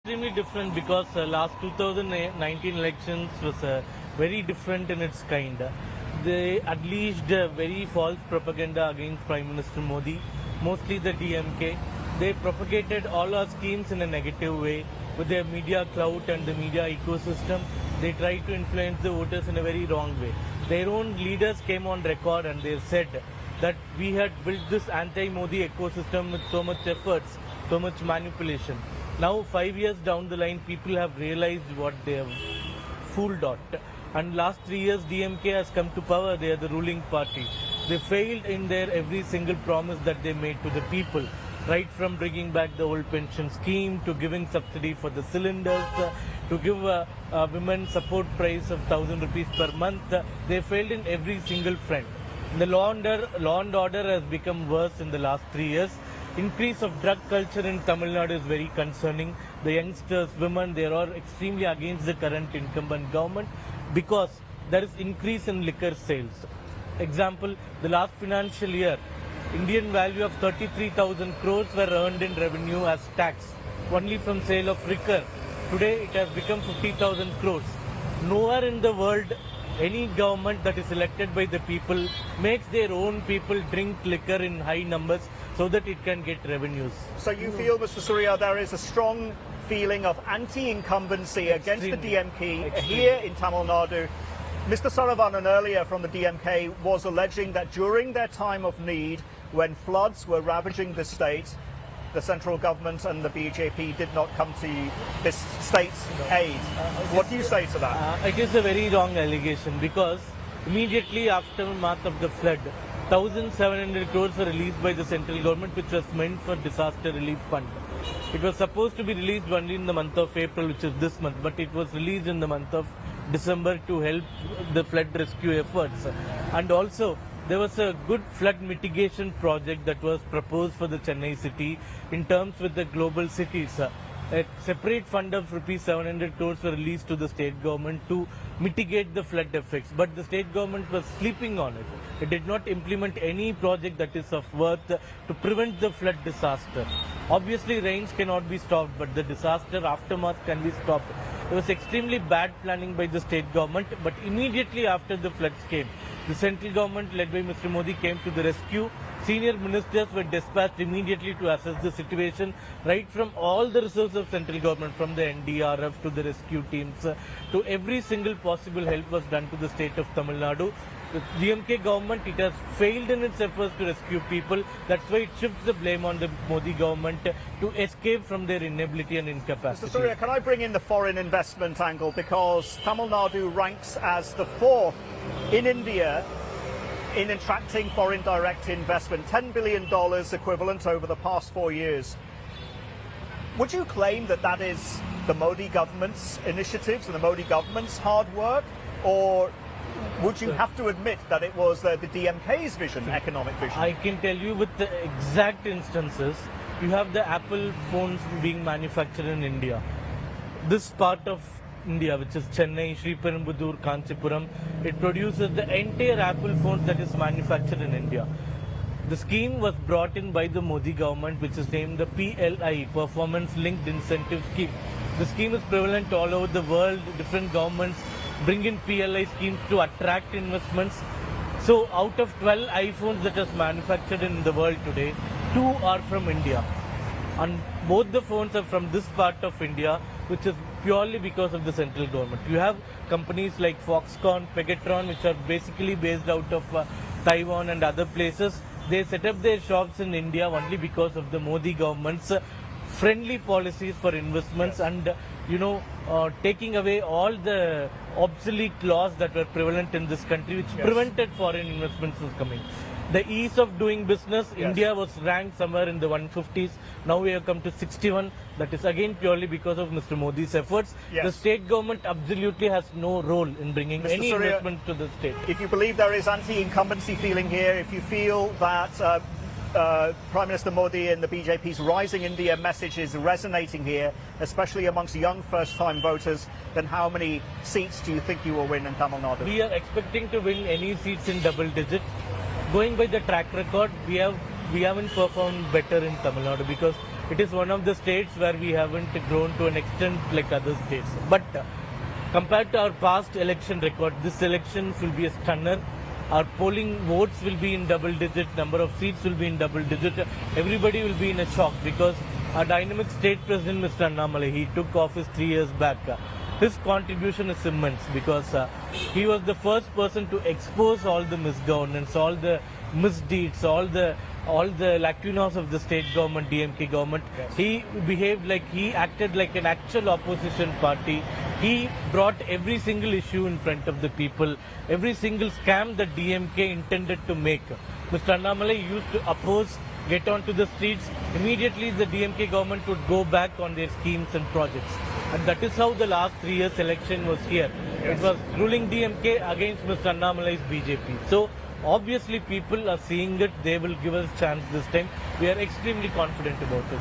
Extremely different because last 2019 elections was very different in its kind. They unleashed very false propaganda against Prime Minister Modi, mostly the DMK. They propagated all our schemes in a negative way with their media clout and the media ecosystem. They tried to influence the voters in a very wrong way. Their own leaders came on record and they said that we had built this anti-Modi ecosystem with so much efforts, so much manipulation. Now 5 years down the line, people have realized what they have fooled at. And last 3 years, DMK has come to power. They are the ruling party. They failed in their every single promise that they made to the people. Right from bringing back the old pension scheme, to giving subsidy for the cylinders, to give women support price of 1,000 rupees per month. They failed in every single front. The law and order has become worse in the last 3 years. Increase of drug culture in Tamil Nadu is very concerning. The youngsters, women, they are all extremely against the current incumbent government because there is increase in liquor sales. Example, the last financial year, Indian value of 33,000 crores were earned in revenue as tax, only from sale of liquor. Today it has become 50,000 crores. Nowhere in the world any government that is elected by the people makes their own people drink liquor in high numbers so that it can get revenues. So you feel, Mr. Suryah, there is a strong feeling of anti-incumbency against the DMK here in Tamil Nadu. Mr. Saravanan earlier from the DMK was alleging that during their time of need, when floods were ravaging the state, the central government and the BJP did not come to this state's aid. What do you say to that? It is a very wrong allegation because immediately after aftermath of the flood, 1,700 crores were released by the central government, which was meant for disaster relief fund. It was supposed to be released only in the month of April, which is this month, but it was released in the month of December to help the flood rescue efforts. And also, there was a good flood mitigation project that was proposed for the Chennai city in terms with the global cities. A separate fund of rupees 700 crores were released to the state government to mitigate the flood effects. But the state government was sleeping on it. It did not implement any project that is of worth to prevent the flood disaster. Obviously, rains cannot be stopped, but the disaster aftermath can be stopped. It was extremely bad planning by the state government, but immediately after the floods came, the central government led by Mr. Modi came to the rescue. Senior ministers were dispatched immediately to assess the situation, right from all the resources of central government, from the NDRF to the rescue teams, to every single possible help was done to the state of Tamil Nadu. The DMK government, it has failed in its efforts to rescue people. That's why it shifts the blame on the Modi government to escape from their inability and incapacity. Mr. Suryah, can I bring in the foreign investment angle? Because Tamil Nadu ranks as the fourth in India in attracting foreign direct investment, $10 billion equivalent over the past 4 years. Would you claim that that is the Modi government's initiatives and the Modi government's hard work, or would you have to admit that it was the DMK's vision, economic vision? I can tell you with the exact instances. You have the Apple phones being manufactured in India. This part of India, which is Chennai, Sriperumbudur, Kanchipuram, it produces the entire Apple phones that is manufactured in India. The scheme was brought in by the Modi government, which is named the PLI, Performance Linked Incentive Scheme. The scheme is prevalent all over the world. Different governments bring in PLI schemes to attract investments. So out of 12 iPhones that is manufactured in the world today, 2 are from India. And both the phones are from this part of India, which is purely because of the central government. You have companies like Foxconn, Pegatron, which are basically based out of Taiwan and other places. They set up their shops in India only because of the Modi government's friendly policies for investments and taking away all the obsolete laws that were prevalent in this country, which prevented foreign investments from coming. The ease of doing business, India was ranked somewhere in the 150s. Now we have come to 61. That is again purely because of Mr. Modi's efforts. The state government absolutely has no role in bringing any investment to the state. If you believe there is anti-incumbency feeling here, if you feel that Prime Minister Modi and the BJP's Rising India message is resonating here, especially amongst young first-time voters, then how many seats do you think you will win in Tamil Nadu? We are expecting to win any seats in double digits. Going by the track record, we haven't performed better in Tamil Nadu because it is one of the states where we haven't grown to an extent like other states. But compared to our past election record, this election will be a stunner. Our polling votes will be in double digit, number of seats will be in double digit. Everybody will be in a shock because our dynamic state president, Mr. Annamalai, he took office 3 years back. His contribution is immense because he was the first person to expose all the misgovernance, all the misdeeds, all the lacunas of the state government, DMK government. Yes. He behaved like, he acted like an actual opposition party. He brought every single issue in front of the people, every single scam that DMK intended to make. Mr. Annamalai used to oppose, get onto the streets. Immediately the DMK government would go back on their schemes and projects. And that is how the last 3 years election was here. Yes. It was ruling DMK against Mr. Annamalai's BJP. So obviously people are seeing it, they will give us a chance this time. We are extremely confident about it.